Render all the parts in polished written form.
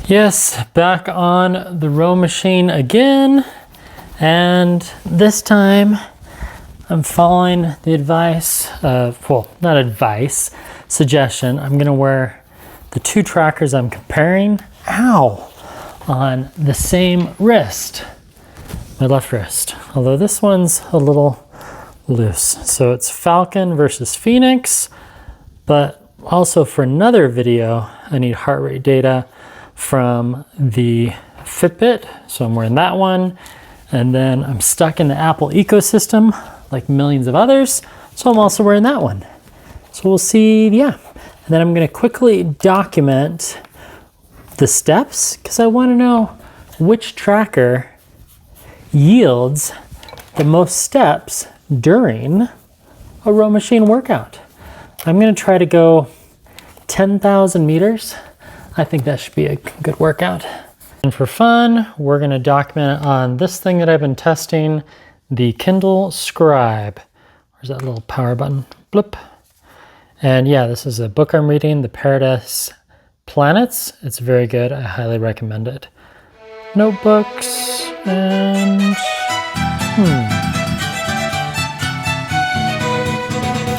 Yes, back on the row machine again, and this time I'm following the advice of, well, not advice, suggestion. I'm gonna wear the two trackers I'm comparing, on the same wrist, my left wrist, although this one's a little loose. So it's Falcon versus Fenix, but also for another video, I need heart rate data from the Fitbit, so I'm wearing that one, and then I'm stuck in the Apple ecosystem like millions of others, so I'm also wearing that one. So we'll see, yeah. And then I'm gonna quickly document the steps because I wanna know which tracker yields the most steps during a row machine workout. I'm gonna try to go 10,000 meters. I think that should be a good workout. And for fun, we're gonna document it on this thing that I've been testing, the Kindle Scribe. Where's that little power button? Blip. And yeah, this is a book I'm reading, The Paradise Planets. It's very good, I highly recommend it. Notebooks, and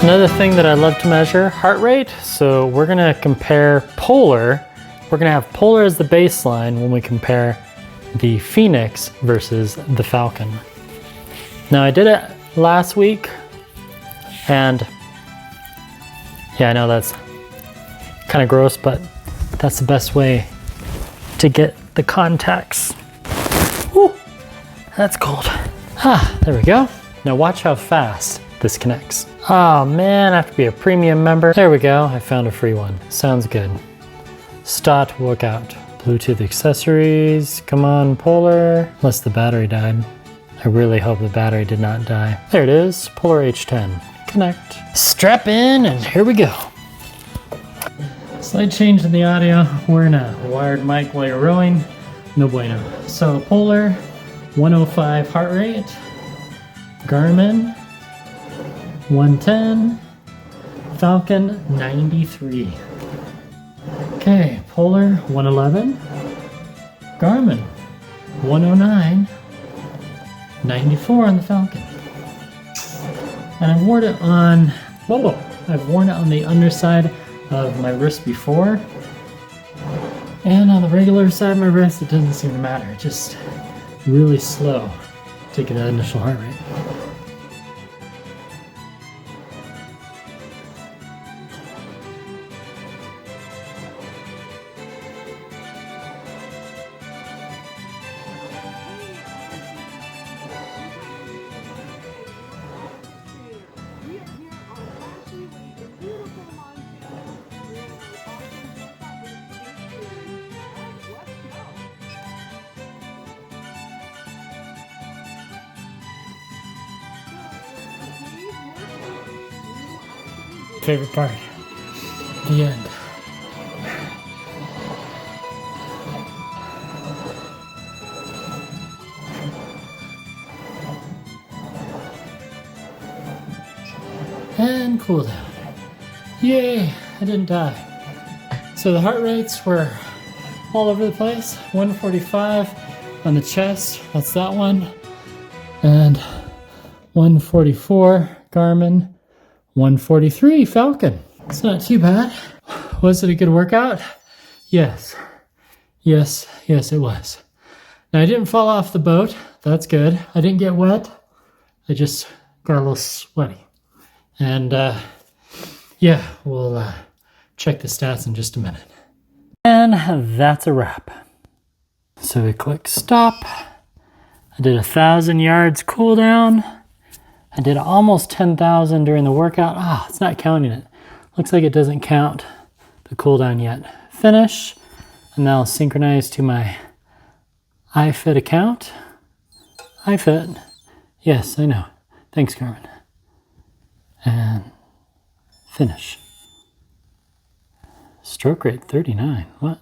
another thing that I love to measure, heart rate. So we're gonna compare polar. We're gonna have polar as the baseline when we compare the Fenix versus the Falcon. Now I did it last week, and yeah, I know that's kind of gross, but that's the best way to get the context. Woo, that's cold. Ah, there we go. Now watch how fast this connects. Oh man, I have to be a premium member. There we go, I found a free one. Sounds good. Start workout. Bluetooth accessories. Come on, Polar. Unless the battery died. I really hope the battery did not die. There it is, Polar H10. Connect. Strap in, and here we go. Slight change in the audio. Wearing a wired mic while you're rowing. No bueno. So Polar, 105 heart rate. Garmin, 110. Falcon, 93. Okay, Polar, 111. Garmin, 109. 94 on the Falcon. And I've worn it on, I've worn it on the underside of my wrist before. And on the regular side of my wrist, it doesn't seem to matter. It's just really slow to get that initial heart rate. Favorite part, the end. And cool down. Yay, I didn't die. So the heart rates were all over the place. 145 on the chest, that's that one. And 144 Garmin. 143 Falcon. It's not too bad. Was it a good workout? Yes. Yes, it was. Now I didn't fall off the boat. That's good. I didn't get wet. I just got a little sweaty. And yeah, we'll check the stats in just a minute. And that's a wrap. So we click stop. I did 1,000 yards cool down. I did almost 10,000 during the workout. Ah, it's not counting it. Looks like it doesn't count the cooldown yet. Finish, and now I'll synchronize to my iFit account. iFit, yes, I know. Thanks, Garmin. And finish. Stroke rate 39, what?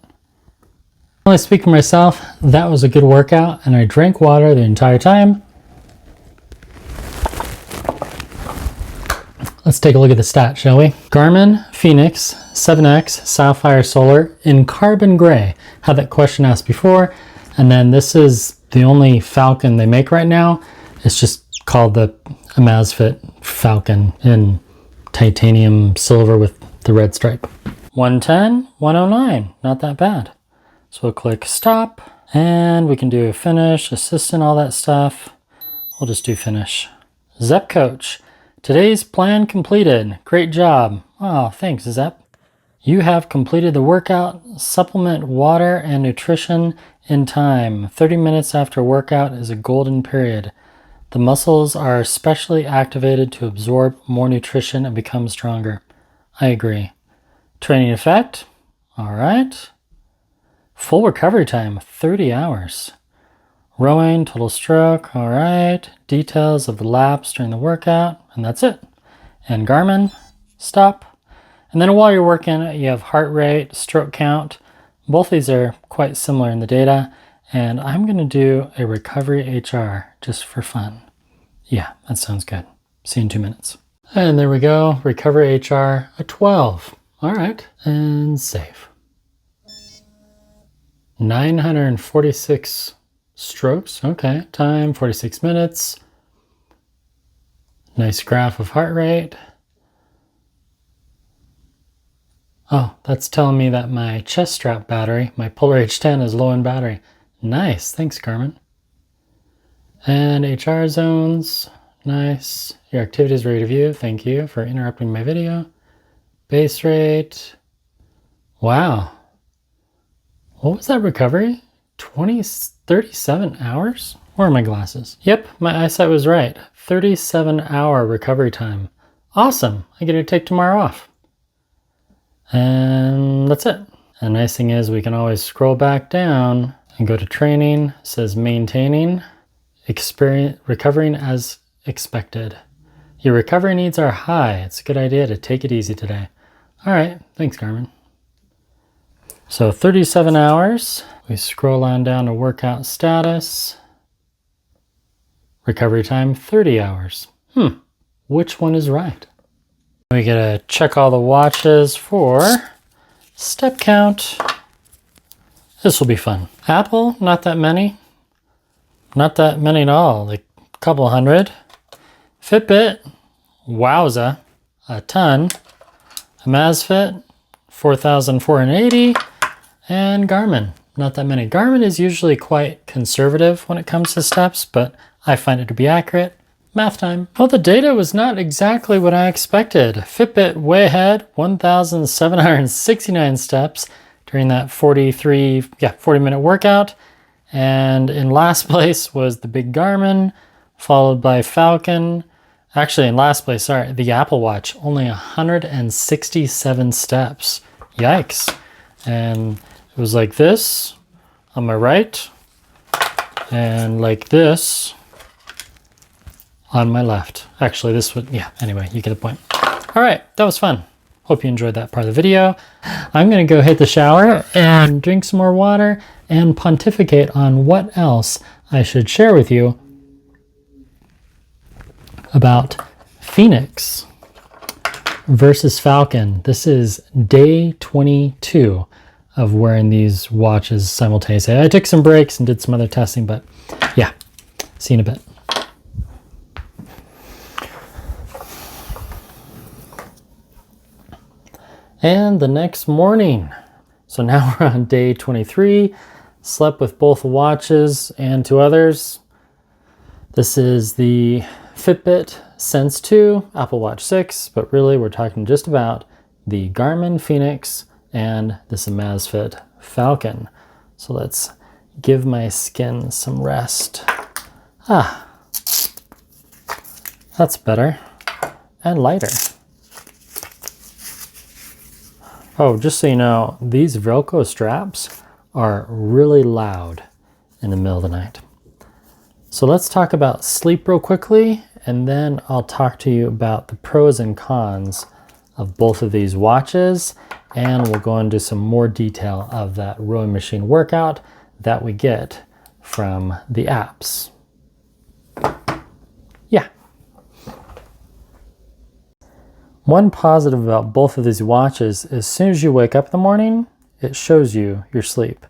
Well, I speak for myself, that was a good workout, and I drank water the entire time. Let's take a look at the stats, shall we? Garmin Fenix 7X Sapphire Solar in carbon gray. Had that question asked before. And then this is the only Falcon they make right now. It's just called the Amazfit Falcon in titanium silver with the red stripe. 110, 109, not that bad. So we'll click stop and we can do finish, assistant, all that stuff. We'll just do finish. Zep Coach, today's plan completed. Great job. Oh, thanks, Zep. You have completed the workout. Supplement water and nutrition in time. 30 minutes after workout is a golden period. The muscles are especially activated to absorb more nutrition and become stronger. I agree. Training effect. All right. Full recovery time, 30 hours. Rowing, total stroke. All right. Details of the laps during the workout. And that's it. And Garmin, stop. And then while you're working, you have heart rate, stroke count. Both these are quite similar in the data. And I'm going to do a recovery HR just for fun. Yeah, that sounds good. See you in 2 minutes. And there we go. Recovery HR, a 12. All right. And save. 946 strokes. Okay. Time, 46 minutes. Nice graph of heart rate. Oh, that's telling me that my chest strap battery, my Polar H10, is low in battery. Nice. Thanks, Garmin. And HR zones. Nice. Your activity is ready to view. Thank you for interrupting my video. Base rate. Wow. What was that recovery? 37 hours? Where are my glasses? Yep, my eyesight was right. 37-hour recovery time. Awesome. I get to take tomorrow off. And that's it. And the nice thing is we can always scroll back down and go to training. It says maintaining, recovering as expected. Your recovery needs are high. It's a good idea to take it easy today. All right, thanks, Garmin. So 37 hours. We scroll on down to workout status. Recovery time, 30 hours. Which one is right? We gotta check all the watches for step count. This will be fun. Apple, not that many. Not that many at all, like a couple hundred. Fitbit, wowza, a ton. Amazfit, 4,480. And Garmin, not that many. Garmin is usually quite conservative when it comes to steps, but I find it to be accurate. Math time. Well, the data was not exactly what I expected. Fitbit way ahead, 1,769 steps during that 40-minute workout. And in last place was the big Garmin, followed by Falcon. Actually, in last place, sorry, the Apple Watch, only 167 steps. Yikes. And it was like this on my right, and like this on my left. Actually, this would, yeah, anyway, you get the point. All right, that was fun. Hope you enjoyed that part of the video. I'm gonna go hit the shower and drink some more water and pontificate on what else I should share with you about Fenix versus Falcon. This is day 22 of wearing these watches simultaneously. I took some breaks and did some other testing, but yeah, see you in a bit. And the next morning, so now we're on day 23, slept with both watches and 2 others. This is the Fitbit Sense 2, Apple Watch 6, but really we're talking just about the Garmin Fenix and this Amazfit Falcon. So let's give my skin some rest. Ah, that's better and lighter. Oh, just so you know, these Velcro straps are really loud in the middle of the night. So let's talk about sleep real quickly, and then I'll talk to you about the pros and cons of both of these watches, and we'll go into some more detail of that rowing machine workout that we get from the apps. Yeah. One positive about both of these watches is as soon as you wake up in the morning, it shows you your sleep.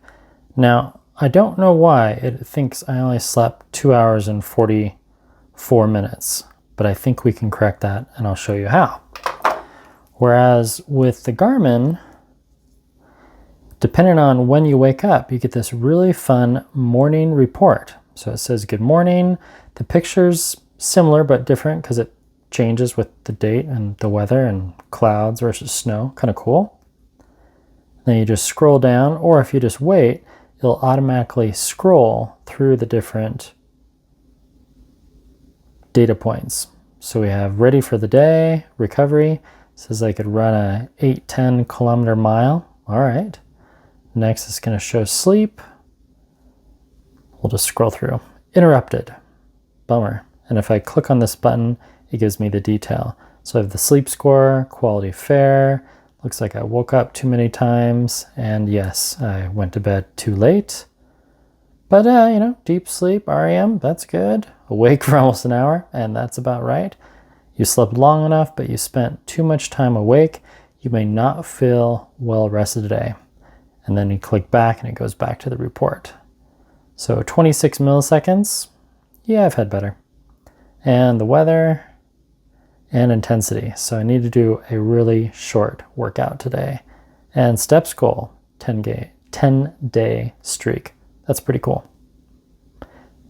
Now, I don't know why it thinks I only slept 2 hours and 44 minutes, but I think we can correct that and I'll show you how. Whereas with the Garmin, depending on when you wake up, you get this really fun morning report. So it says good morning. The picture's similar but different because it changes with the date and the weather and clouds versus snow. Kind of cool. Then you just scroll down, or if you just wait, it'll automatically scroll through the different data points. So we have ready for the day, recovery. It says I could run a 8-10 kilometer mile. All right. Next it's going to show sleep. We'll just scroll through. Interrupted. Bummer. And if I click on this button, it gives me the detail. So I have the sleep score, quality fare. Looks like I woke up too many times. And yes, I went to bed too late. But, you know, deep sleep, REM, that's good. Awake for almost an hour, and that's about right. You slept long enough, but you spent too much time awake. You may not feel well rested today. And then you click back and it goes back to the report. So 26 milliseconds. Yeah, I've had better. And the weather and intensity. So I need to do a really short workout today. And steps goal, 10-day streak. That's pretty cool.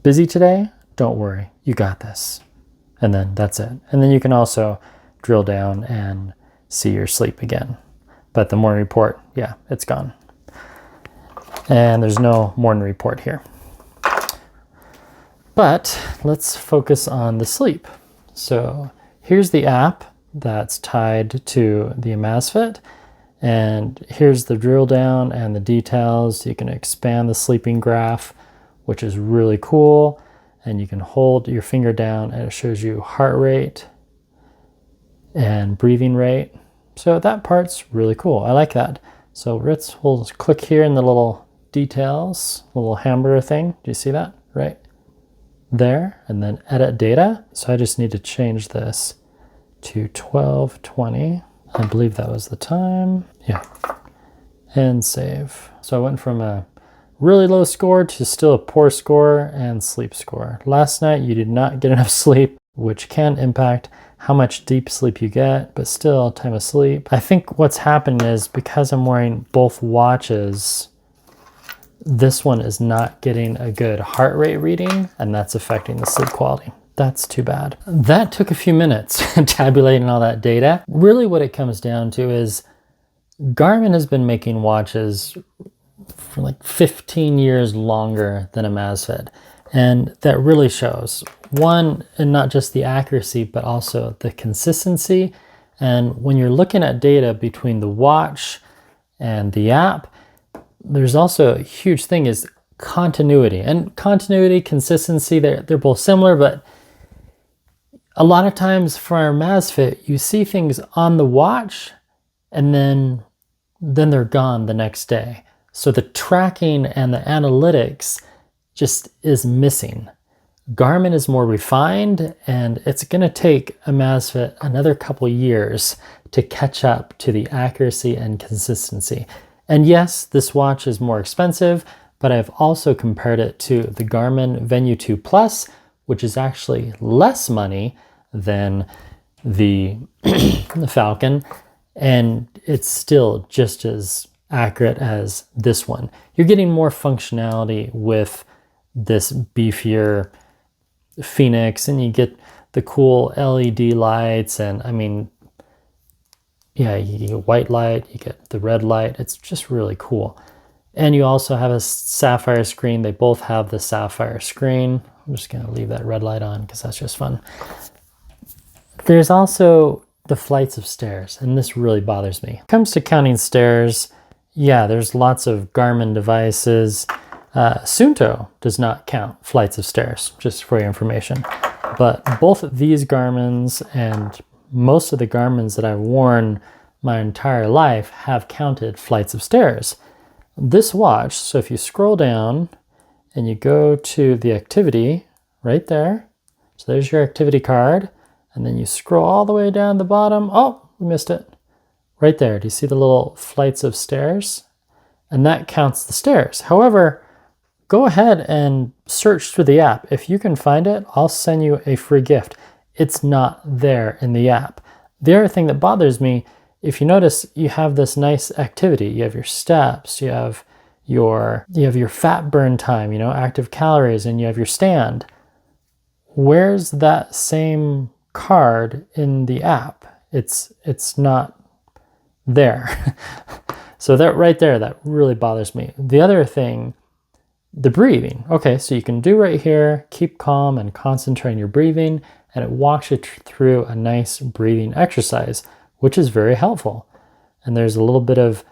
Busy today? Don't worry, you got this. And then that's it. And then you can also drill down and see your sleep again. But the morning report, yeah, it's gone. And there's no morning report here. But let's focus on the sleep. So here's the app that's tied to the Amazfit. And here's the drill down and the details. You can expand the sleeping graph, which is really cool. And you can hold your finger down and it shows you heart rate and breathing rate. So that part's really cool. I like that. So we'll click here in the little details, little hamburger thing. Do you see that? Right there. And then edit data. So I just need to change this to 12:20. I believe that was the time. Yeah. And save. So I went from a really low score to still a poor score and sleep score. Last night you did not get enough sleep, which can impact how much deep sleep you get, but still time of sleep. I think what's happened is because I'm wearing both watches, this one is not getting a good heart rate reading, and that's affecting the sleep quality. That's too bad. That took a few minutes, tabulating all that data. Really what it comes down to is Garmin has been making watches for like 15 years longer than Amazfit. And that really shows. One, and not just the accuracy, but also the consistency. And when you're looking at data between the watch and the app, there's also a huge thing is continuity. And continuity, consistency, they're both similar, but a lot of times for our Amazfit, you see things on the watch and then they're gone the next day. So the tracking and the analytics just is missing. Garmin is more refined, and it's going to take Amazfit another couple years to catch up to the accuracy and consistency. And yes, this watch is more expensive, but I've also compared it to the Garmin Venue 2 Plus, which is actually less money than the, the Falcon, and it's still just as accurate as this one. You're getting more functionality with this beefier Fenix, and you get the cool LED lights, and I mean, yeah, you get white light, you get the red light. It's just really cool. And you also have a sapphire screen. They both have the sapphire screen. I'm just gonna leave that red light on because that's just fun. There's also the flights of stairs, and this really bothers me. When it comes to counting stairs, yeah, there's lots of Garmin devices. Suunto does not count flights of stairs, just for your information. But both of these Garmins and most of the Garmins that I've worn my entire life have counted flights of stairs. This watch, so if you scroll down and you go to the activity right there, so there's your activity card, and then you scroll all the way down the bottom. Oh, we missed it. Right there, do you see the little flights of stairs? And that counts the stairs. However, go ahead and search through the app. If you can find it, I'll send you a free gift. It's not there in the app. The other thing that bothers me, if you notice, you have this nice activity. You have your steps, you have your fat burn time, you know, active calories, and you have your stand. Where's that same card in the app? It's not there. So that right there, that really bothers me. The other thing, the breathing. Okay, so you can do right here, keep calm and concentrate on your breathing, and it walks you through a nice breathing exercise, which is very helpful. And there's a little bit of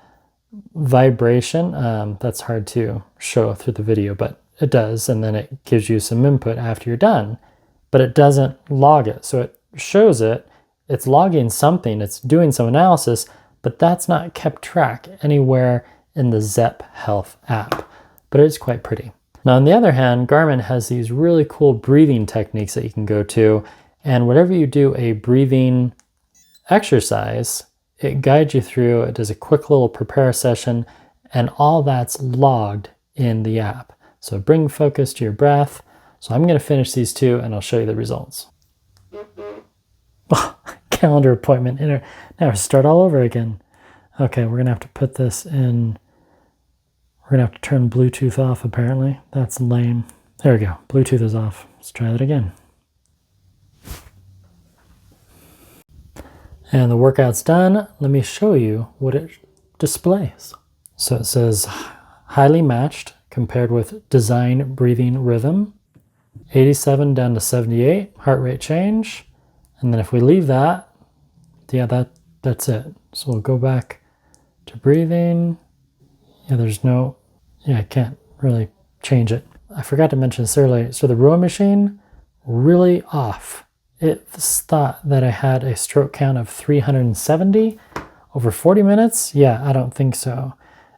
vibration. That's hard to show through the video, but it does. And then it gives you some input after you're done, but it doesn't log it. So it shows it, it's logging something, it's doing some analysis, but that's not kept track anywhere in the Zepp Health app, but it's quite pretty. Now, on the other hand, Garmin has these really cool breathing techniques that you can go to, and whatever you do a breathing exercise, it guides you through, it does a quick little prepare session, and all that's logged in the app. So bring focus to your breath. So I'm gonna finish these two and I'll show you the results. Oh, calendar appointment. Now start all over again. Okay, we're gonna have to put this in. We're gonna have to turn Bluetooth off apparently. That's lame. There we go, Bluetooth is off. Let's try that again. And the workout's done. Let me show you what it displays. So it says highly matched compared with design breathing rhythm, 87 down to 78, heart rate change. And then if we leave that, yeah, that's it. So we'll go back to breathing. Yeah, I can't really change it. I forgot to mention this earlier. So the row machine, really off. It thought that I had a stroke count of 370 over 40 minutes. Yeah, I don't think so.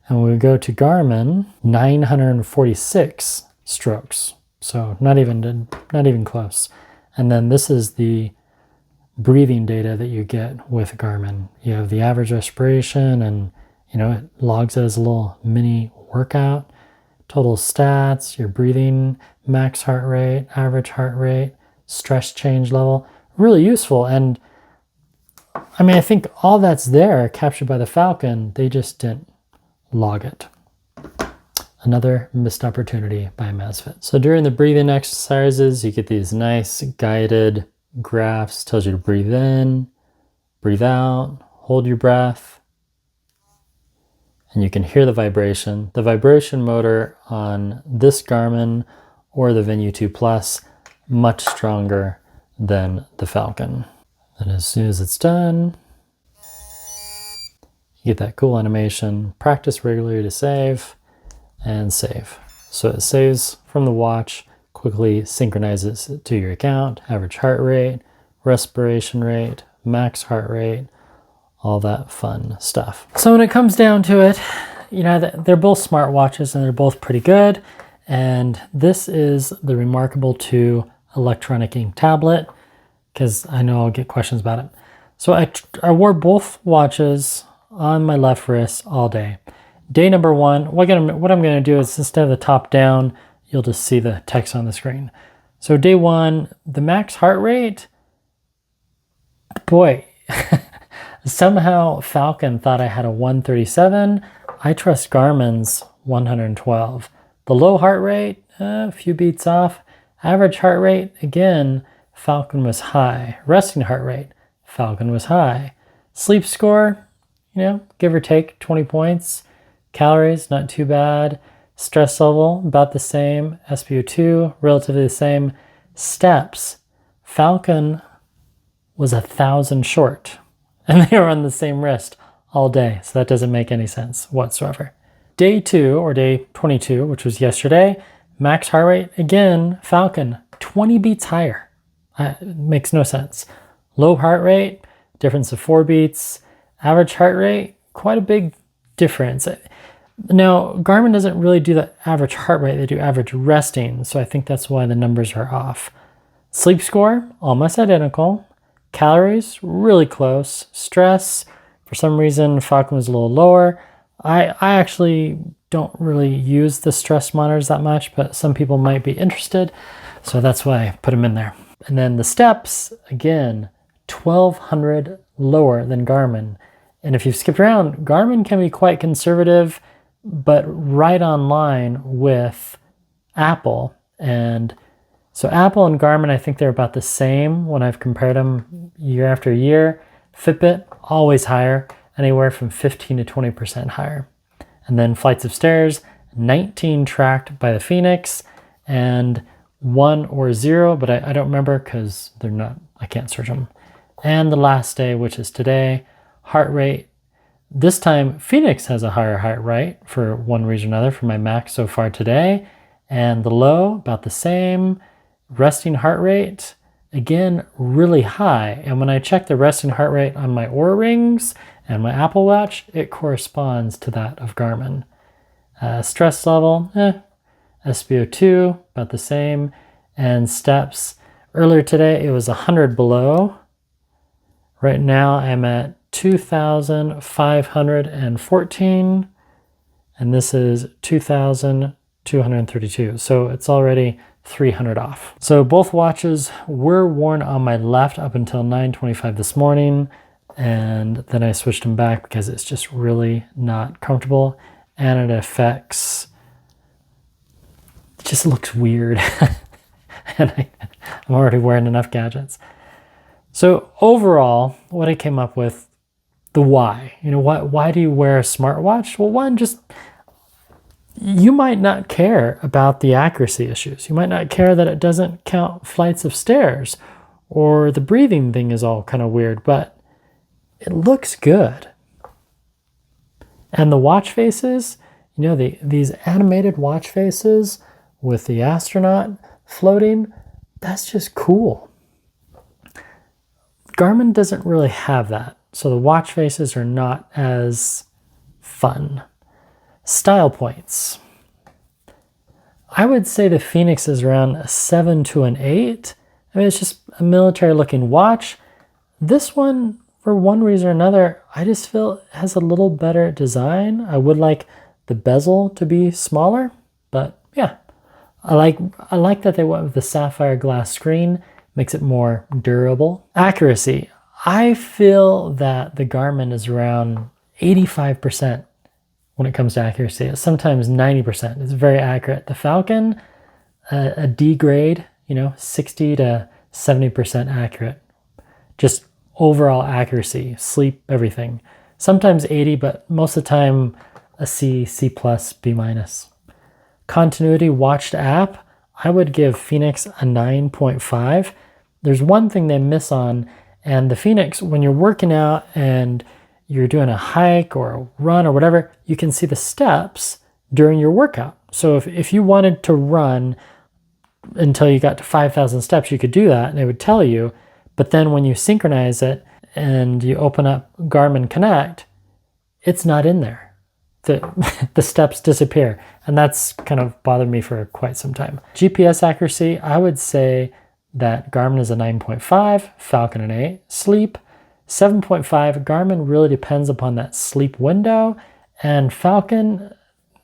And when we go to Garmin, 946 strokes. So not even close. And then this is the breathing data that you get with Garmin. You have the average respiration, and it logs it as a little mini workout. Total stats, your breathing, max heart rate, average heart rate, stress change level. Really useful. And I mean, I think all that's there captured by the Falcon, they just didn't log it. Another missed opportunity by Amazfit. So during the breathing exercises, you get these nice guided graphs, tells you to breathe in, breathe out, hold your breath, and you can hear the vibration. The vibration motor on this Garmin or the Venue 2 Plus, much stronger than the Falcon. And as soon as it's done, you get that cool animation. Practice regularly to save, and save. So it saves from the watch, quickly synchronizes it to your account, average heart rate, respiration rate, max heart rate, all that fun stuff. So when it comes down to it, they're both smartwatches and they're both pretty good. And this is the Remarkable 2 electronic ink tablet, because I know I'll get questions about it. So I wore both watches on my left wrist all day. Day number one, what I'm going to do is, instead of the top down, you'll just see the text on the screen. So day one, the max heart rate, boy, somehow Falcon thought I had a 137. I trust Garmin's 112. The low heart rate, a few beats off. Average heart rate, again, Falcon was high. Resting heart rate, Falcon was high. Sleep score, give or take 20 points. Calories, not too bad. Stress level, about the same. SpO2, relatively the same. Steps, Falcon was 1,000 short, and they were on the same wrist all day, so that doesn't make any sense whatsoever. Day 2, or day 22, which was yesterday, max heart rate, again, Falcon, 20 beats higher. It makes no sense. Low heart rate, difference of 4 beats. Average heart rate, quite a big difference. Now, Garmin doesn't really do the average heart rate, they do average resting, so I think that's why the numbers are off. Sleep score, almost identical. Calories, really close. Stress, for some reason, Falcon was a little lower. I actually don't really use the stress monitors that much, but some people might be interested, so that's why I put them in there. And then the steps, again, 1,200 lower than Garmin. And if you've skipped around, Garmin can be quite conservative, but right on line with Apple. And so Apple and Garmin, I think they're about the same when I've compared them year after year. Fitbit, always higher, anywhere from 15 to 20% higher. And then flights of stairs, 19 tracked by the Fenix, and 1 or 0, but I don't remember because they're not, I can't search them. And the last day, which is today, heart rate. This time, Fenix has a higher heart rate for one reason or another for my max so far today. And the low, about the same. Resting heart rate, again, really high. And when I check the resting heart rate on my Oura rings and my Apple Watch, it corresponds to that of Garmin. Stress level, SpO2, about the same. And steps, earlier today it was 100 below. Right now I'm at 2,514, and this is 2,232. So it's already 300 off. So both watches were worn on my left up until 9:25 this morning, and then I switched them back because it's just really not comfortable, and it affects, it just looks weird. And I'm already wearing enough gadgets. So overall, what I came up with, the why. You know, why do you wear a smartwatch? Well, one, just you might not care about the accuracy issues. You might not care that it doesn't count flights of stairs, or the breathing thing is all kind of weird, but it looks good. And the watch faces, you know, these animated watch faces with the astronaut floating, that's just cool. Garmin doesn't really have that, so the watch faces are not as fun. Style points. I would say the Fenix is around a 7 to an 8. I mean, it's just a military looking watch. This one, for one reason or another, I just feel it has a little better design. I would like the bezel to be smaller, but yeah. I like that they went with the sapphire glass screen, makes it more durable. Accuracy. I feel that the Garmin is around 85% when it comes to accuracy. It's sometimes 90%. It's very accurate. The Falcon, a D grade, 60 to 70% accurate. Just overall accuracy, sleep, everything. Sometimes 80, but most of the time a C, C+, B-. Continuity watched app, I would give Fenix a 9.5. There's one thing they miss on, and the Fenix, when you're working out and you're doing a hike or a run or whatever, you can see the steps during your workout. So if you wanted to run until you got to 5,000 steps, you could do that and it would tell you. But then when you synchronize it and you open up Garmin Connect, it's not in there. The steps disappear, and that's kind of bothered me for quite some time. GPS accuracy, I would say that Garmin is a 9.5, Falcon an 8. Sleep, 7.5. Garmin really depends upon that sleep window, and Falcon,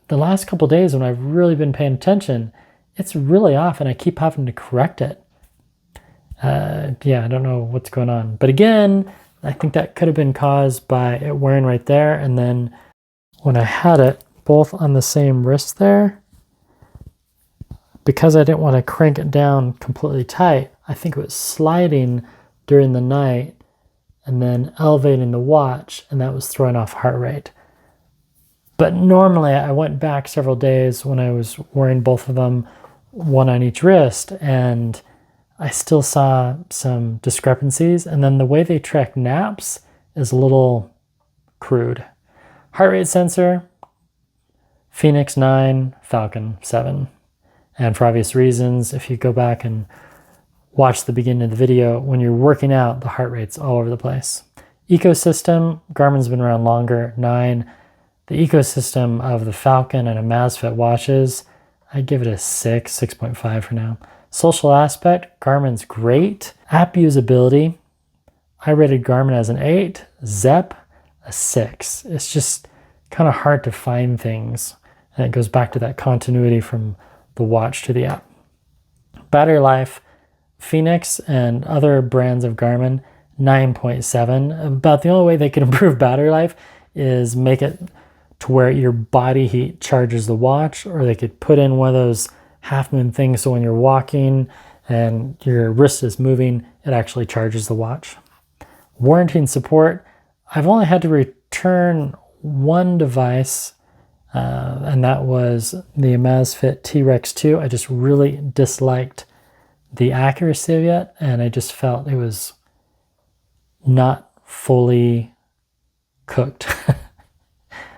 the last couple of days when I've really been paying attention, it's really off and I keep having to correct it. Yeah, I don't know what's going on. But again, I think that could have been caused by it wearing right there, and then when I had it both on the same wrist there, because I didn't want to crank it down completely tight, I think it was sliding during the night and then elevating the watch, and that was throwing off heart rate. But normally I went back several days when I was wearing both of them, one on each wrist, and I still saw some discrepancies. And then the way they track naps is a little crude. Heart rate sensor, Fenix 9, Falcon 7. And for obvious reasons, if you go back and watch the beginning of the video, when you're working out, the heart rate's all over the place. Ecosystem, Garmin's been around longer, 9. The ecosystem of the Falcon and Amazfit watches, I'd give it a 6, 6.5 for now. Social aspect, Garmin's great. App usability, I rated Garmin as an 8, Zepp a 6. It's just kind of hard to find things. And it goes back to that continuity from the watch to the app. Battery life, Fenix and other brands of Garmin, 9.7. About the only way they could improve battery life is make it to where your body heat charges the watch, or they could put in one of those half moon things so when you're walking and your wrist is moving, it actually charges the watch. Warranty and support, I've only had to return one device, and that was the Amazfit T-Rex 2. I just really disliked the accuracy of it, and I just felt it was not fully cooked.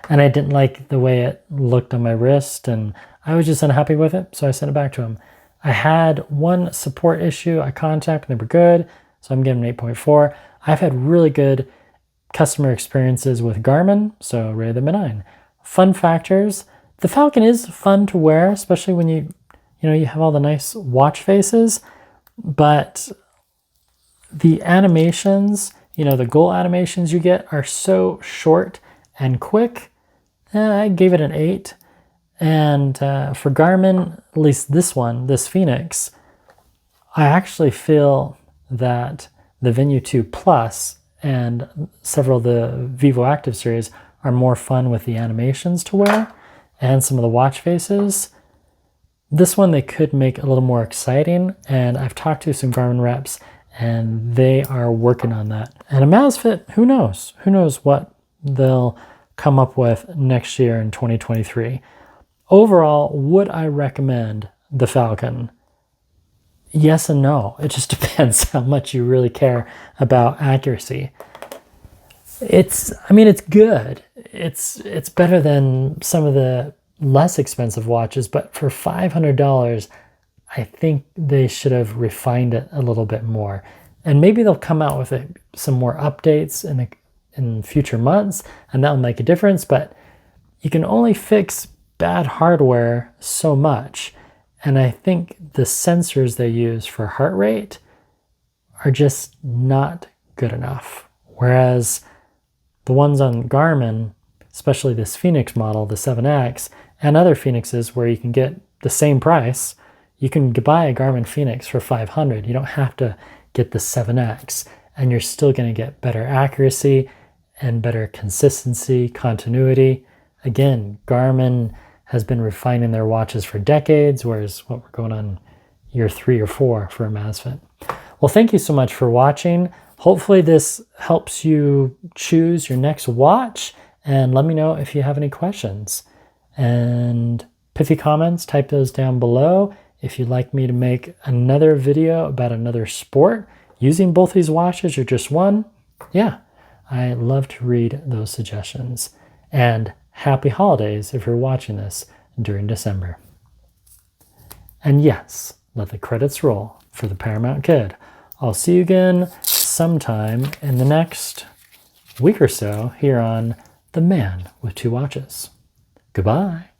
And I didn't like the way it looked on my wrist, and I was just unhappy with it, so I sent it back to him. I had one support issue. I contacted them, they were good, so I'm giving them 8.4. I've had really good customer experiences with Garmin, so rated them a 9. Fun factors, the Falcon is fun to wear, especially when you have all the nice watch faces, but the animations, the goal animations you get are so short and quick. I gave it an 8. And for Garmin, at least this Fenix, I actually feel that the Venue 2 Plus and several of the Vivo Active series are more fun with the animations to wear and some of the watch faces. This one they could make a little more exciting, and I've talked to some Garmin reps and they are working on that. And Amazfit, who knows? Who knows what they'll come up with next year in 2023. Overall, would I recommend the Falcon? Yes and no. It just depends how much you really care about accuracy. It's good. It's better than some of the less expensive watches, but for $500, I think they should have refined it a little bit more. And maybe they'll come out with some more updates in future months, and that'll make a difference, but you can only fix bad hardware so much. And I think the sensors they use for heart rate are just not good enough. Whereas the ones on Garmin, especially this Fenix model, the 7X, and other Fenixes where you can get the same price, you can buy a Garmin Fenix for $500. You don't have to get the 7X, and you're still going to get better accuracy and better consistency, continuity. Again, Garmin has been refining their watches for decades, whereas what we're going on year 3 or 4 for Amazfit. Well, thank you so much for watching. Hopefully this helps you choose your next watch, and let me know if you have any questions. And pithy comments, type those down below. If you'd like me to make another video about another sport using both these watches or just one, yeah, I love to read those suggestions. And happy holidays if you're watching this during December. And yes, let the credits roll for the Paramount Kid. I'll see you again sometime in the next week or so here on The Man with Two Watches. Goodbye.